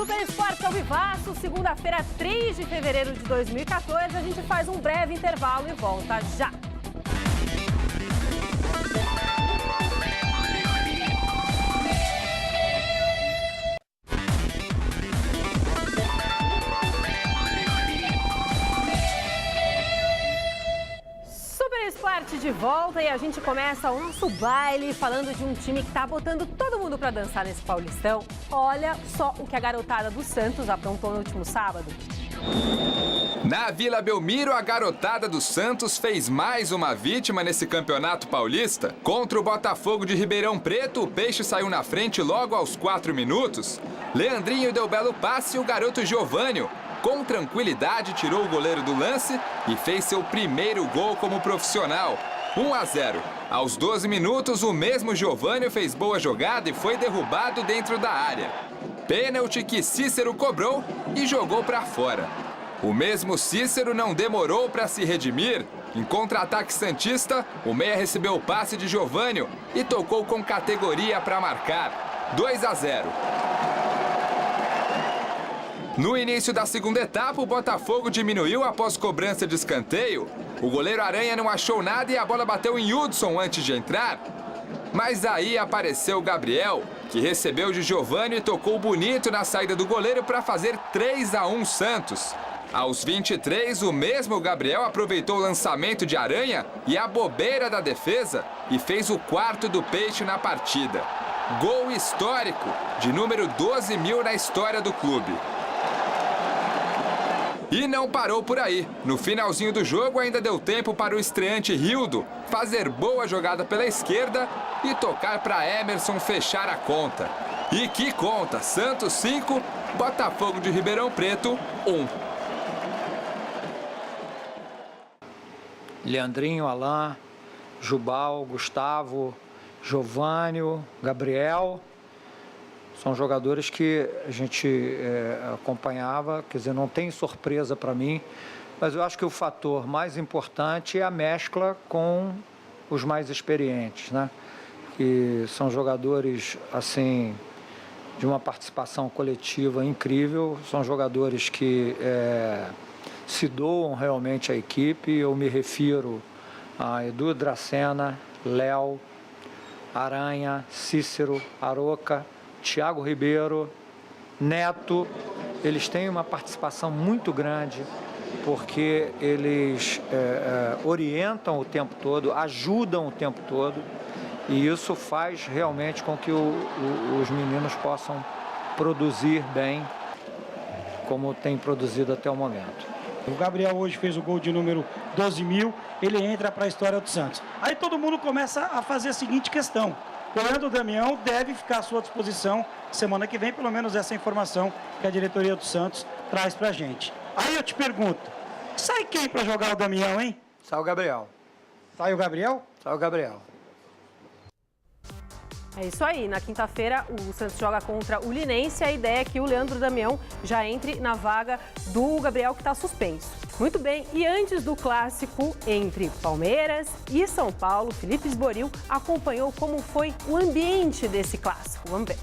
Super Esporte ao Vivaço, segunda-feira, 3 de fevereiro de 2014. A gente faz um breve intervalo e volta já. Esporte de volta e a gente começa o nosso baile falando de um time que está botando todo mundo para dançar nesse Paulistão. Olha só o que a garotada do Santos aprontou no último sábado. Na Vila Belmiro, a garotada do Santos fez mais uma vítima nesse campeonato paulista. Contra o Botafogo de Ribeirão Preto, o Peixe saiu na frente logo aos 4 minutos. Leandrinho deu belo passe e o garoto Giovânio, com tranquilidade, tirou o goleiro do lance e fez seu primeiro gol como profissional. 1-0. Aos 12 minutos, o mesmo Giovânio fez boa jogada e foi derrubado dentro da área. Pênalti que Cícero cobrou e jogou para fora. O mesmo Cícero não demorou para se redimir. Em contra-ataque santista, o meia recebeu o passe de Giovânio e tocou com categoria para marcar. 2-0. No início da segunda etapa, o Botafogo diminuiu após cobrança de escanteio. O goleiro Aranha não achou nada e a bola bateu em Hudson antes de entrar. Mas aí apareceu o Gabriel, que recebeu de Giovânio e tocou bonito na saída do goleiro para fazer 3-1 Santos. Aos 23, o mesmo Gabriel aproveitou o lançamento de Aranha e a bobeira da defesa e fez o quarto do Peixe na partida. Gol histórico, de número 12.000 na história do clube. E não parou por aí. No finalzinho do jogo ainda deu tempo para o estreante Rildo fazer boa jogada pela esquerda e tocar para Emerson fechar a conta. E que conta! Santos 5, Botafogo de Ribeirão Preto 1. Leandrinho, Alain, Jubal, Gustavo, Giovânio, Gabriel. São jogadores que a gente acompanhava, quer dizer, não tem surpresa para mim, mas eu acho que o fator mais importante é a mescla com os mais experientes, né? Que são jogadores, assim, de uma participação coletiva incrível, são jogadores que se doam realmente à equipe. Eu me refiro a Edu Dracena, Léo, Aranha, Cícero, Aroca, Thiago Ribeiro, Neto. Eles têm uma participação muito grande porque eles orientam o tempo todo, ajudam o tempo todo e isso faz realmente com que os meninos possam produzir bem como tem produzido até o momento. O Gabriel hoje fez o gol de número 12.000, ele entra para a história do Santos. Aí todo mundo começa a fazer a seguinte questão: o Leandro Damião deve ficar à sua disposição semana que vem, pelo menos essa informação que a diretoria do Santos traz pra gente. Aí eu te pergunto, sai quem para jogar o Damião, hein? Sai o Gabriel. Sai o Gabriel? Sai o Gabriel. É isso aí, na quinta-feira o Santos joga contra o Linense. A ideia é que o Leandro Damião já entre na vaga do Gabriel, que está suspenso. Muito bem, e antes do clássico entre Palmeiras e São Paulo, Felipe Esboril acompanhou como foi o ambiente desse clássico. Vamos ver.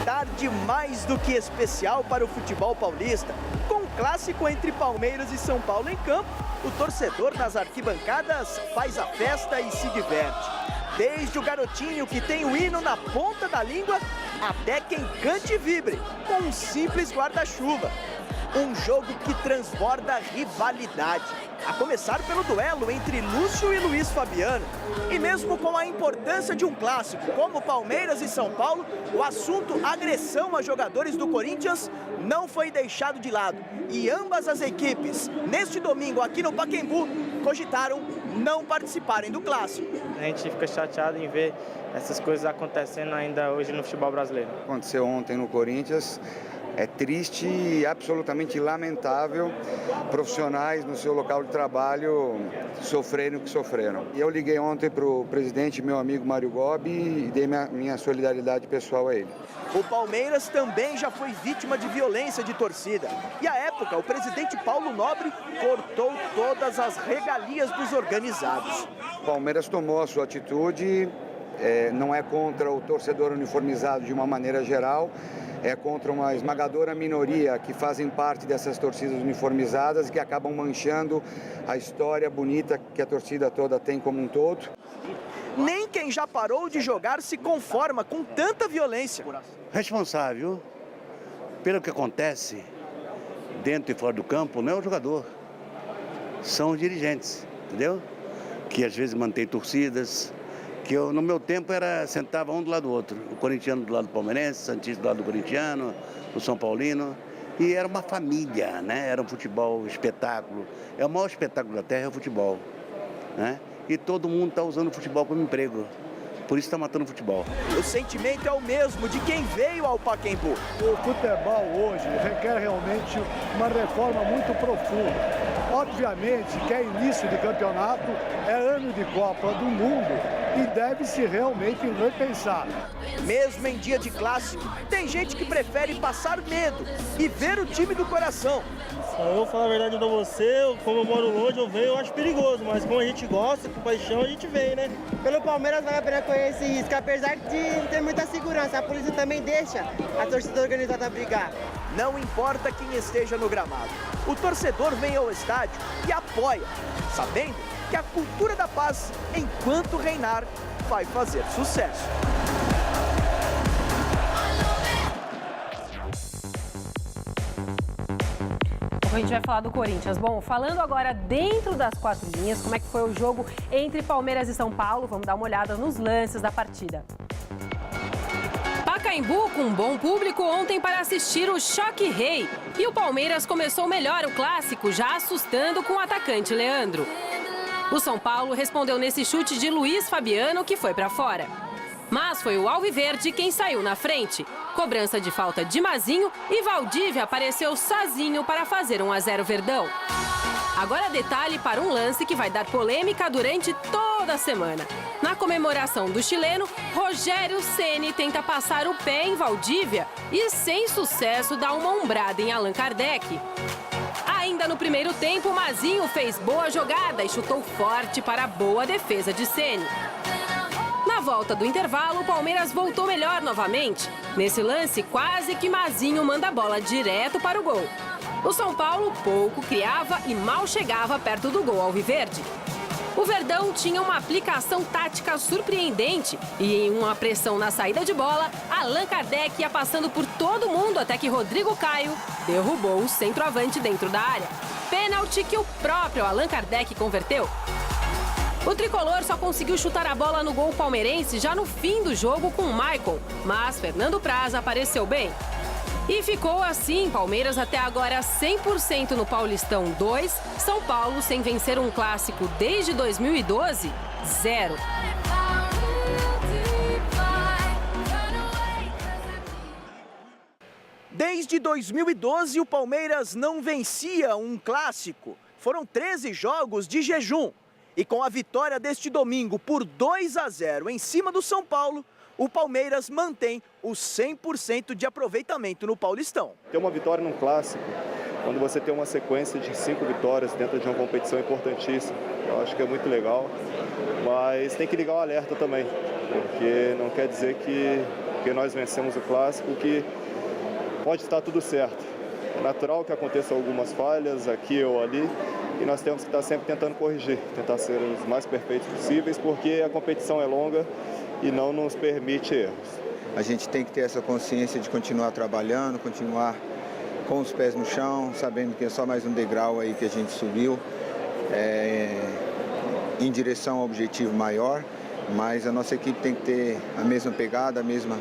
Tarde mais do que especial para o futebol paulista. Com um clássico entre Palmeiras e São Paulo em campo, o torcedor nas arquibancadas faz a festa e se diverte. Desde o garotinho que tem o hino na ponta da língua, até quem cante e vibre com um simples guarda-chuva. Um jogo que transborda rivalidade, a começar pelo duelo entre Lúcio e Luiz Fabiano. E mesmo com a importância de um clássico como Palmeiras e São Paulo, o assunto agressão a jogadores do Corinthians não foi deixado de lado. E ambas as equipes, neste domingo aqui no Pacaembu, cogitaram não participarem do clássico. A gente fica chateado em ver essas coisas acontecendo ainda hoje no futebol brasileiro. Aconteceu ontem no Corinthians. É triste e absolutamente lamentável profissionais no seu local de trabalho sofrerem o que sofreram. E eu liguei ontem para o presidente, meu amigo Mário Gobi, e dei minha solidariedade pessoal a ele. O Palmeiras também já foi vítima de violência de torcida. E à época, o presidente Paulo Nobre cortou todas as regalias dos organizados. O Palmeiras tomou a sua atitude não é contra o torcedor uniformizado de uma maneira geral, é contra uma esmagadora minoria que fazem parte dessas torcidas uniformizadas e que acabam manchando a história bonita que a torcida toda tem como um todo. Nem quem já parou de jogar se conforma com tanta violência. Responsável pelo que acontece dentro e fora do campo não é o jogador, são os dirigentes, entendeu? Que às vezes mantém torcidas, que eu, no meu tempo, sentava um do lado do outro. O corintiano do lado do palmeirense, o santista do lado do corintiano, o São Paulino. E era uma família, né? Era um futebol espetáculo. É o maior espetáculo da terra, é o futebol, né? E todo mundo está usando o futebol como emprego. Por isso está matando o futebol. O sentimento é o mesmo de quem veio ao Pacaembu. O futebol hoje requer realmente uma reforma muito profunda. Obviamente que é início de campeonato, é ano de Copa do Mundo e deve-se realmente repensar. Mesmo em dia de clássico, tem gente que prefere passar medo e ver o time do coração. Eu vou falar a verdade pra você, como eu moro longe, eu venho, eu acho perigoso, mas como a gente gosta, com paixão, a gente vem, né? Pelo Palmeiras vale a pena correr esse risco, apesar de não ter muita segurança, a polícia também deixa a torcida organizada brigar. Não importa quem esteja no gramado, o torcedor vem ao estádio e apoia, sabendo que a cultura da paz, enquanto reinar, vai fazer sucesso. A gente vai falar do Corinthians. Bom, falando agora dentro das quatro linhas, como é que foi o jogo entre Palmeiras e São Paulo? Vamos dar uma olhada nos lances da partida. Pacaembu com um bom público ontem para assistir o Choque Rei. E o Palmeiras começou melhor o clássico, já assustando com o atacante Leandro. O São Paulo respondeu nesse chute de Luiz Fabiano, que foi para fora. Mas foi o Alviverde quem saiu na frente. Cobrança de falta de Mazinho e Valdívia apareceu sozinho para fazer 1-0 Verdão. Agora detalhe para um lance que vai dar polêmica durante toda a semana. Na comemoração do chileno, Rogério Ceni tenta passar o pé em Valdívia e, sem sucesso, dá uma ombrada em Allan Kardec. Ainda no primeiro tempo, Mazinho fez boa jogada e chutou forte para a boa defesa de Ceni. Na volta do intervalo, o Palmeiras voltou melhor novamente. Nesse lance, quase que Mazinho manda a bola direto para o gol. O São Paulo pouco criava e mal chegava perto do gol alviverde. O Verdão tinha uma aplicação tática surpreendente e, em uma pressão na saída de bola, Allan Kardec ia passando por todo mundo até que Rodrigo Caio derrubou o centroavante dentro da área. Pênalti que o próprio Allan Kardec converteu. O tricolor só conseguiu chutar a bola no gol palmeirense já no fim do jogo com o Maicon, mas Fernando Praz apareceu bem. E ficou assim, Palmeiras até agora 100% no Paulistão 2, São Paulo sem vencer um clássico desde 2012, 0. Desde 2012, o Palmeiras não vencia um clássico. Foram 13 jogos de jejum. E com a vitória deste domingo por 2-0 em cima do São Paulo, o Palmeiras mantém o 100% de aproveitamento no Paulistão. Ter uma vitória num clássico, quando você tem uma sequência de 5 vitórias dentro de uma competição importantíssima, eu acho que é muito legal, mas tem que ligar o alerta também, porque não quer dizer que nós vencemos o clássico, que pode estar tudo certo. É natural que aconteçam algumas falhas aqui ou ali, e nós temos que estar sempre tentando corrigir, tentar ser os mais perfeitos possíveis, porque a competição é longa e não nos permite erros. A gente tem que ter essa consciência de continuar trabalhando, continuar com os pés no chão, sabendo que é só mais um degrau aí que a gente subiu, em direção ao objetivo maior, mas a nossa equipe tem que ter a mesma pegada, a mesma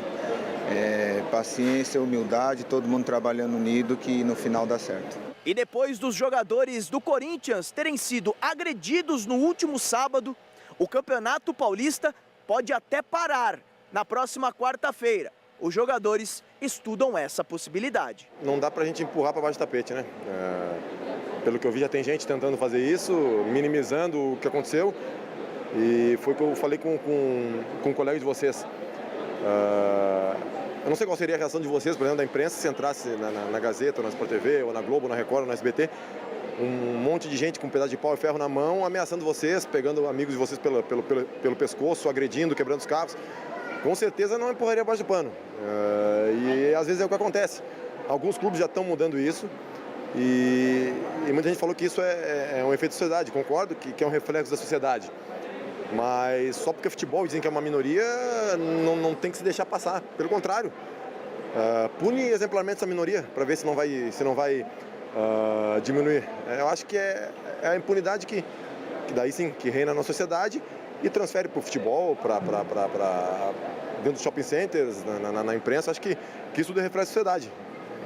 paciência, humildade, todo mundo trabalhando unido, que no final dá certo. E depois dos jogadores do Corinthians terem sido agredidos no último sábado, o Campeonato Paulista pode até parar na próxima quarta-feira. Os jogadores estudam essa possibilidade. Não dá pra gente empurrar para baixo do tapete, né? Pelo que eu vi, já tem gente tentando fazer isso, minimizando o que aconteceu. E foi o que eu falei com um colega de vocês. Eu não sei qual seria a reação de vocês, por exemplo, da imprensa, se entrasse na Gazeta, ou na Sport TV, ou na Globo, ou na Record, ou na SBT, um monte de gente com um pedaço de pau e ferro na mão, ameaçando vocês, pegando amigos de vocês pelo pescoço, agredindo, quebrando os carros. Com certeza não empurraria abaixo do pano. E às vezes é o que acontece. Alguns clubes já estão mudando isso e muita gente falou que isso é um efeito da sociedade. Concordo que é um reflexo da sociedade. Mas só porque futebol dizem que é uma minoria, não tem que se deixar passar. Pelo contrário, pune exemplarmente essa minoria para ver se não vai diminuir. Eu acho que é a impunidade que daí sim, que reina na sociedade e transfere para o futebol, para dentro dos shopping centers, na imprensa. Acho que isso reflete a sociedade.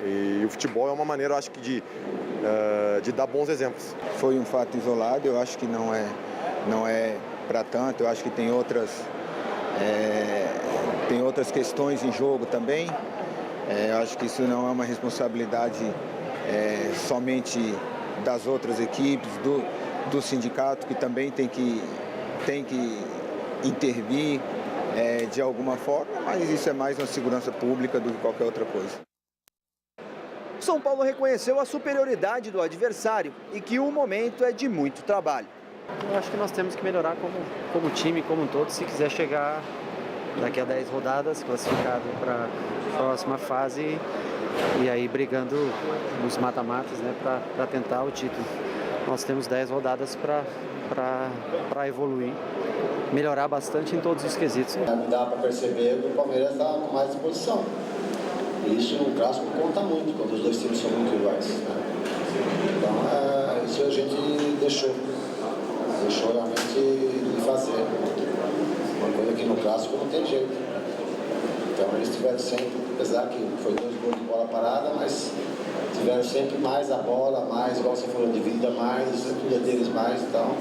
E o futebol é uma maneira, eu acho que, de dar bons exemplos. Foi um fato isolado, eu acho que não é para tanto, eu acho que tem outras questões em jogo também. Eu acho que isso não é uma responsabilidade somente das outras equipes, do sindicato, que também tem que intervir de alguma forma, mas isso é mais uma segurança pública do que qualquer outra coisa. São Paulo reconheceu a superioridade do adversário e que o momento é de muito trabalho. Eu acho que nós temos que melhorar como time, como um todo, se quiser chegar daqui a 10 rodadas, classificado para a próxima fase e aí brigando nos mata-matas, né, para tentar o título. Nós temos 10 rodadas para evoluir, melhorar bastante em todos os quesitos. Dá para perceber que o Palmeiras está com mais disposição. Isso no clássico conta muito, quando os dois times são muito iguais. Né? Então, isso a gente deixou realmente de fazer. Uma coisa que no clássico não tem jeito. Então, eles tiveram sempre, apesar que foi 2 gols de bola parada, mas tiveram sempre mais a bola, mais, igual você falou, de vida mais, tudo é deles mais, então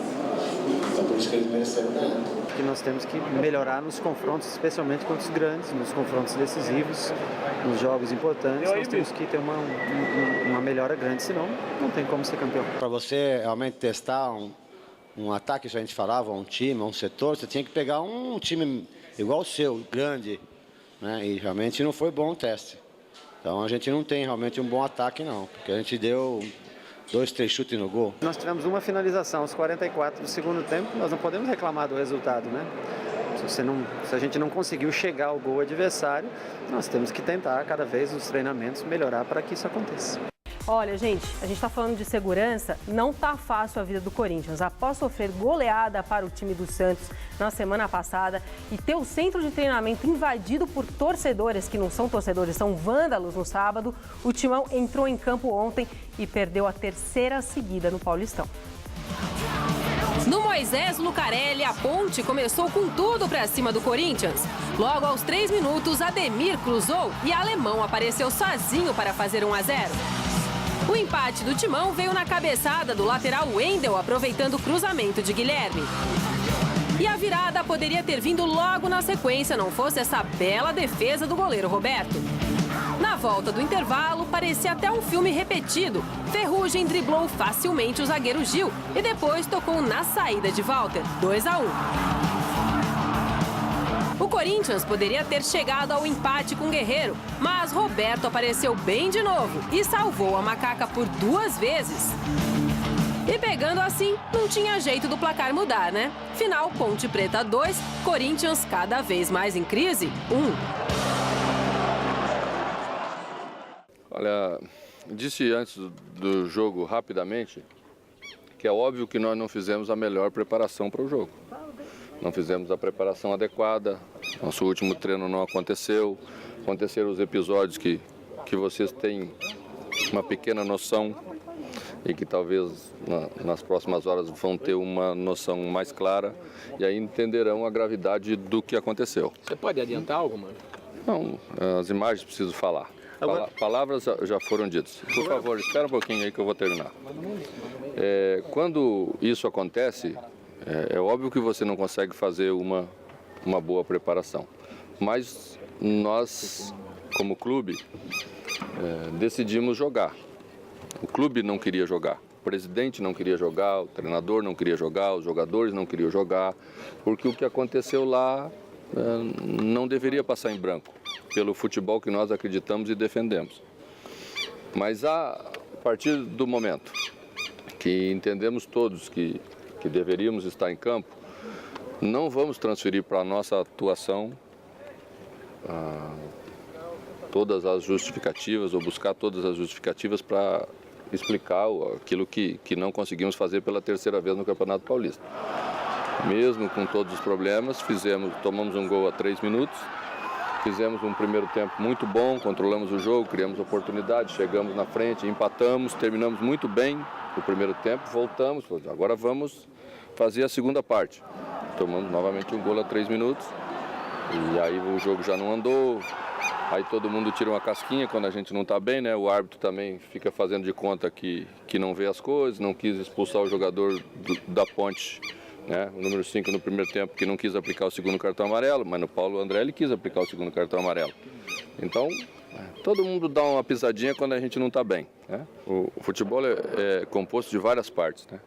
por isso que eles mereceram ganhar. Que nós temos que melhorar nos confrontos, especialmente contra os grandes, nos confrontos decisivos, nos jogos importantes, nós temos que ter uma melhora grande, senão não tem como ser campeão. Para você realmente testar um ataque, já a gente falava, um time, um setor, você tinha que pegar um time igual o seu, grande, né? E realmente não foi bom o teste. Então a gente não tem realmente um bom ataque não, porque a gente deu 2, 3 chutes no gol. Nós tivemos uma finalização aos 44 do segundo tempo, nós não podemos reclamar do resultado, né? Se a gente não conseguiu chegar ao gol adversário, nós temos que tentar cada vez nos treinamentos melhorar para que isso aconteça. Olha, gente, a gente está falando de segurança, não tá fácil a vida do Corinthians. Após sofrer goleada para o time do Santos na semana passada e ter o centro de treinamento invadido por torcedores, que não são torcedores, são vândalos no sábado, o Timão entrou em campo ontem e perdeu a 3ª seguida no Paulistão. No Moisés Lucarelli, a Ponte começou com tudo para cima do Corinthians. Logo aos 3 minutos, Ademir cruzou e Alemão apareceu sozinho para fazer 1-0. O empate do Timão veio na cabeçada do lateral Wendel, aproveitando o cruzamento de Guilherme. E a virada poderia ter vindo logo na sequência, não fosse essa bela defesa do goleiro Roberto. Na volta do intervalo, parecia até um filme repetido. Ferrugem driblou facilmente o zagueiro Gil e depois tocou na saída de Walter, 2-1. O Corinthians poderia ter chegado ao empate com o Guerreiro, mas Roberto apareceu bem de novo e salvou a macaca por 2 vezes. E pegando assim, não tinha jeito do placar mudar, né? Final, Ponte Preta 2, Corinthians cada vez mais em crise, 1. Olha, disse antes do jogo rapidamente que é óbvio que nós não fizemos a melhor preparação para o jogo. Não fizemos a preparação adequada, nosso último treino não aconteceu, aconteceram os episódios que vocês têm uma pequena noção e que talvez nas próximas horas vão ter uma noção mais clara e aí entenderão a gravidade do que aconteceu. Você pode adiantar algo, mano? Não, as imagens preciso falar. Palavras já foram ditas. Por favor, espera um pouquinho aí que eu vou terminar. Quando isso acontece, é óbvio que você não consegue fazer uma boa preparação. Mas nós, como clube, decidimos jogar. O clube não queria jogar, o presidente não queria jogar, o treinador não queria jogar, os jogadores não queriam jogar, porque o que aconteceu lá não deveria passar em branco, pelo futebol que nós acreditamos e defendemos. Mas a partir do momento que entendemos todos que deveríamos estar em campo, não vamos transferir para a nossa atuação todas as justificativas ou buscar todas as justificativas para explicar aquilo que não conseguimos fazer pela terceira vez no Campeonato Paulista. Mesmo com todos os problemas, tomamos um gol a 3 minutos, fizemos um primeiro tempo muito bom, controlamos o jogo, criamos oportunidades, chegamos na frente, empatamos, terminamos muito bem o primeiro tempo, voltamos, agora vamos fazer a segunda parte. Tomamos novamente um gol a 3 minutos e aí o jogo já não andou, aí todo mundo tira uma casquinha quando a gente não está bem, né? O árbitro também fica fazendo de conta que não vê as coisas, não quis expulsar o jogador da Ponte, né? O número 5 no primeiro tempo, que não quis aplicar o segundo cartão amarelo, mas no Paulo André ele quis aplicar o segundo cartão amarelo. Então, todo mundo dá uma pisadinha quando a gente não está bem, né? O futebol é composto de várias partes, né?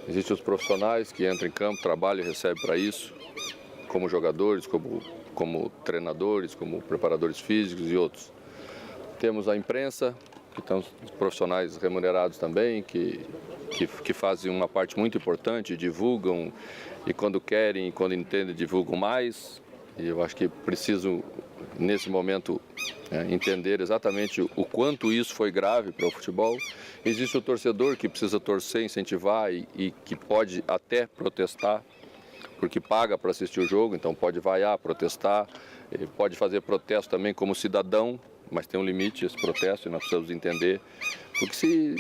Existem os profissionais que entram em campo, trabalham e recebem para isso, como jogadores, como treinadores, como preparadores físicos e outros. Temos a imprensa, que estão os profissionais remunerados também, que fazem uma parte muito importante, divulgam e quando querem e quando entendem divulgam mais. E eu acho que preciso, nesse momento, entender exatamente o quanto isso foi grave para o futebol. Existe o torcedor que precisa torcer, incentivar e que pode até protestar, porque paga para assistir o jogo, então pode vaiar, protestar, pode fazer protesto também como cidadão, mas tem um limite esse protesto e nós precisamos entender. Porque se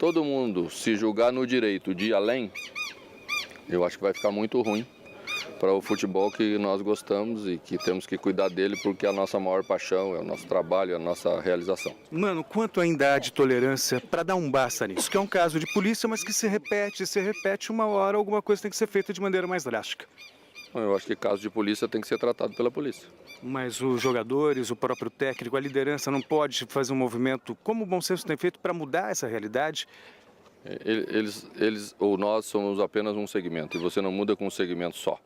todo mundo se julgar no direito de ir além, eu acho que vai ficar muito ruim para o futebol que nós gostamos e que temos que cuidar dele porque é a nossa maior paixão, é o nosso trabalho, é a nossa realização. Mano, quanto ainda há de tolerância para dar um basta nisso? Que é um caso de polícia, mas que se repete uma hora, alguma coisa tem que ser feita de maneira mais drástica. Eu acho que caso de polícia tem que ser tratado pela polícia. Mas os jogadores, o próprio técnico, a liderança não pode fazer um movimento como o bom senso tem feito para mudar essa realidade? Eles ou nós somos apenas um segmento e você não muda com um segmento só.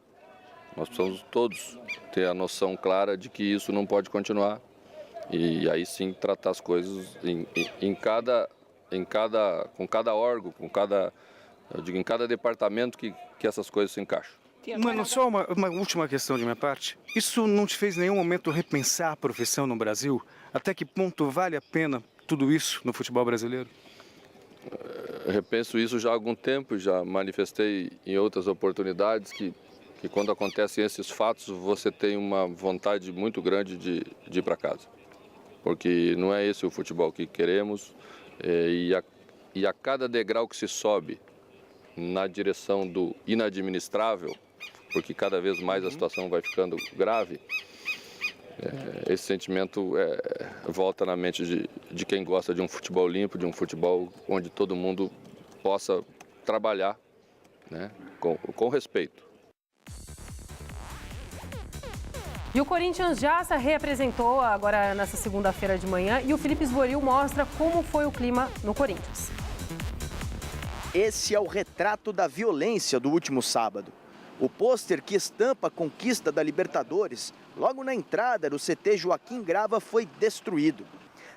Nós precisamos todos ter a noção clara de que isso não pode continuar e aí sim tratar as coisas com cada órgão, em cada departamento que essas coisas se encaixam. Mano, só uma última questão de minha parte. Isso não te fez em nenhum momento repensar a profissão no Brasil? Até que ponto vale a pena tudo isso no futebol brasileiro? Repenso isso já há algum tempo, já manifestei em outras oportunidades que quando acontecem esses fatos você tem uma vontade muito grande de ir para casa. Porque não é esse o futebol que queremos e a cada degrau que se sobe na direção do inadministrável, porque cada vez mais a situação vai ficando grave, esse sentimento volta na mente de quem gosta de um futebol limpo, de um futebol onde todo mundo possa trabalhar, né, com respeito. E o Corinthians já se reapresentou agora nessa segunda-feira de manhã e o Felipe Esboril mostra como foi o clima no Corinthians. Esse é o retrato da violência do último sábado. O pôster que estampa a conquista da Libertadores, logo na entrada do CT Joaquim Grava, foi destruído.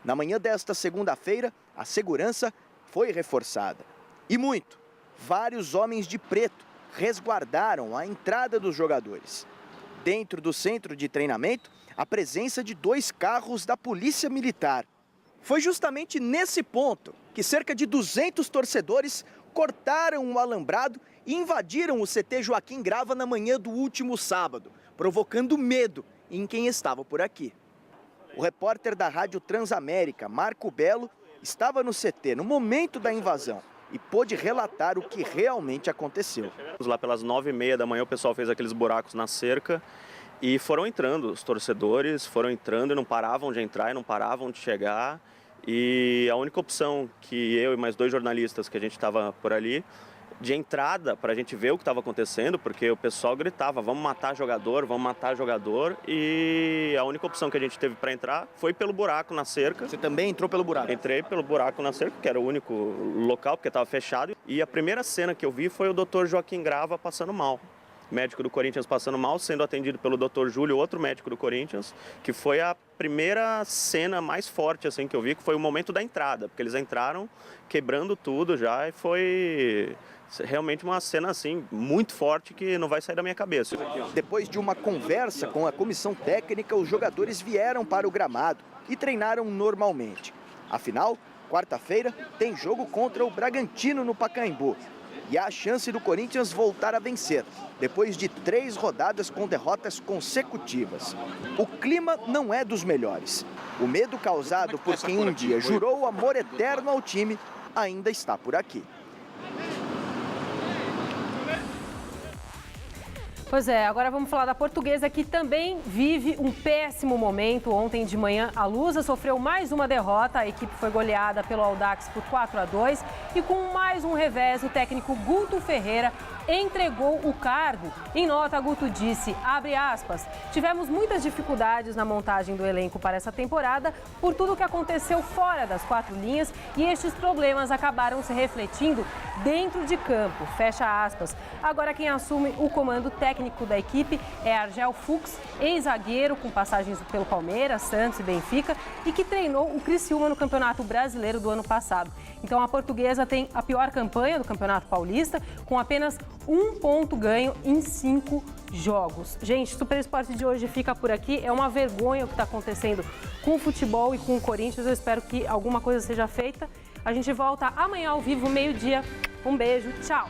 Na manhã desta segunda-feira, a segurança foi reforçada. E muito. Vários homens de preto resguardaram a entrada dos jogadores. Dentro do centro de treinamento, a presença de 2 carros da Polícia Militar. Foi justamente nesse ponto que cerca de 200 torcedores cortaram o alambrado e invadiram o CT Joaquim Grava na manhã do último sábado, provocando medo em quem estava por aqui. O repórter da Rádio Transamérica, Marco Belo, estava no CT no momento da invasão e pôde relatar o que realmente aconteceu. Lá pelas 9h30 da manhã o pessoal fez aqueles buracos na cerca e foram entrando, os torcedores foram entrando e não paravam de entrar e não paravam de chegar. E a única opção que eu e mais 2 jornalistas que a gente estava por ali, de entrada para a gente ver o que estava acontecendo, porque o pessoal gritava, vamos matar jogador, e a única opção que a gente teve para entrar foi pelo buraco na cerca. Você também entrou pelo buraco? Entrei pelo buraco na cerca, que era o único local, porque estava fechado, e a primeira cena que eu vi foi o Dr. Joaquim Grava passando mal. médico do Corinthians passando mal, sendo atendido pelo Dr. Júlio, outro médico do Corinthians, que foi a primeira cena mais forte assim que eu vi, que foi o momento da entrada, porque eles entraram quebrando tudo já e foi realmente uma cena assim muito forte que não vai sair da minha cabeça. Depois de uma conversa com a comissão técnica, os jogadores vieram para o gramado e treinaram normalmente. Afinal, quarta-feira tem jogo contra o Bragantino no Pacaembu. E há a chance do Corinthians voltar a vencer, depois de 3 rodadas com derrotas consecutivas. O clima não é dos melhores. O medo causado por quem um dia jurou amor eterno ao time ainda está por aqui. Pois é, agora vamos falar da Portuguesa, que também vive um péssimo momento. Ontem de manhã, a Lusa sofreu mais uma derrota. A equipe foi goleada pelo Audax por 4-2. E com mais um revés, o técnico Guto Ferreira entregou o cargo. Em nota, Guto disse, abre aspas, tivemos muitas dificuldades na montagem do elenco para essa temporada por tudo o que aconteceu fora das 4 linhas e estes problemas acabaram se refletindo dentro de campo, fecha aspas. Agora quem assume o comando técnico da equipe é Argel Fuchs, ex-zagueiro com passagens pelo Palmeiras, Santos e Benfica e que treinou o Criciúma no Campeonato Brasileiro do ano passado. Então a Portuguesa tem a pior campanha do Campeonato Paulista, com apenas 1 ponto ganho em 5 jogos. Gente, o Super Esporte de hoje fica por aqui. É uma vergonha o que está acontecendo com o futebol e com o Corinthians. Eu espero que alguma coisa seja feita. A gente volta amanhã ao vivo, meio-dia. Um beijo, tchau!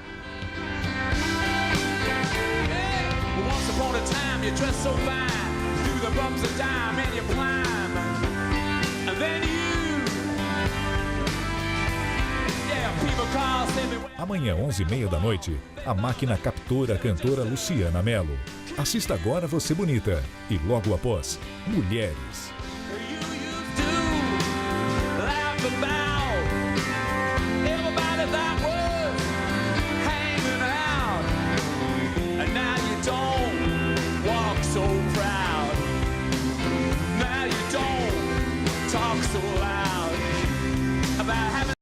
Amanhã, 11h30 da noite, a máquina captura a cantora Luciana Mello. Assista agora Você Bonita e logo após, Mulheres.